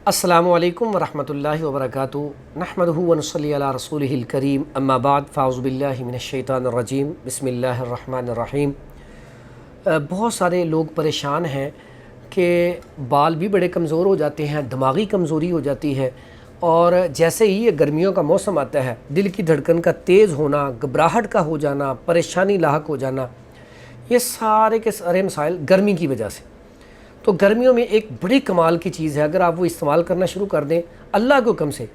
अस्सलामु अलैकुम वरहमतुल्लाहि वबरकातुहू नहमदुहु व नुसल्ली अला रसूलिहिल करीम अम्मा बाद फ़ाऊज़ु बिल्लाहि मिनश्शैतानिर रजीम बिस्मिल्लाहिर रहमानिर रहीम। बहुत सारे लोग परेशान हैं कि बाल भी बड़े कमज़ोर हो जाते हैं, दिमागी कमज़ोरी हो जाती है, और जैसे ही ये गर्मियों का मौसम आता है दिल की धड़कन का तेज़ होना, घबराहट का हो जाना, परेशानी लाहक हो जाना, ये सारे के सारे मसाइल गर्मी की वजह से। तो गर्मियों में एक बड़ी कमाल की चीज़ है, अगर आप वो इस्तेमाल करना शुरू कर दें अल्लाह के हुक्म से,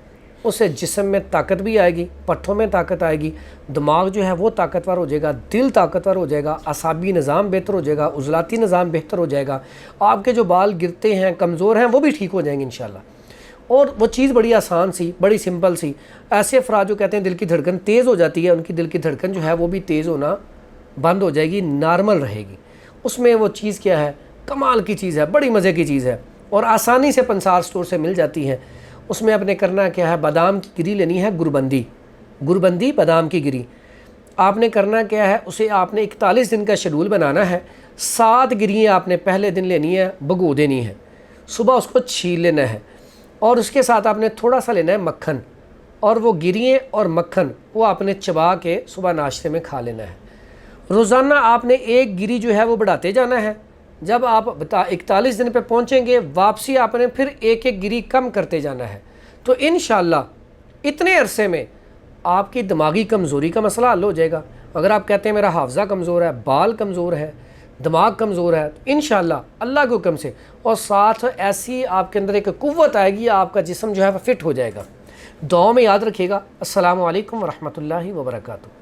उससे जिस्म में ताकत भी आएगी, पट्ठों में ताकत आएगी, दिमाग जो है वो ताकतवर हो जाएगा, दिल ताकतवर हो जाएगा, असाबी निज़ाम बेहतर हो जाएगा, उज़लाती निज़ाम बेहतर हो जाएगा, आपके जो बाल गिरते हैं, कमज़ोर हैं, वो भी ठीक हो जाएंगे इंशाल्लाह। और वो चीज़ बड़ी आसान सी, बड़ी सिंपल सी। ऐसे अफराद जो कहते हैं दिल की धड़कन तेज़ हो जाती है, उनकी दिल की धड़कन जो है वो भी तेज़ होना बंद हो जाएगी, नॉर्मल रहेगी। उसमें वो चीज़ क्या है, कमाल की चीज़ है, बड़ी मज़े की चीज़ है, और आसानी से पंसार स्टोर से मिल जाती है। उसमें आपने करना क्या है, बादाम की गिरी लेनी है, गुरबंदी बादाम की गिरी। आपने करना क्या है, उसे आपने 41 दिन का शेड्यूल बनाना है। 7 गिरियाँ आपने पहले दिन लेनी है, भगो देनी है, सुबह उसको छील लेना है, और उसके साथ आपने थोड़ा सा लेना है मक्खन, और वो गिरियाँ और मक्खन वो आपने चबा के सुबह नाश्ते में खा लेना है। रोज़ाना आपने एक गिरी जो है वो बढ़ाते जाना है। जब आप 41 दिन पे पहुंचेंगे, वापसी आपने फिर एक एक गिरी कम करते जाना है। तो इंशाल्लाह इतने अरसे में आपकी दिमागी कमज़ोरी का मसला हल हो जाएगा। अगर आप कहते हैं मेरा हाफ़ज़ा कमज़ोर है, बाल कमज़ोर है, दिमाग कमज़ोर है, तो इंशाल्लाह अल्लाह के हुक्म से, और साथ ऐसी आपके अंदर एक क़ुव्वत आएगी, आपका जिस्म जो है वह फ़िट हो जाएगा। दुआ में याद रखिएगा। अस्सलामु अलैकुम वरहमतुल्लाहि वबरकातुहू।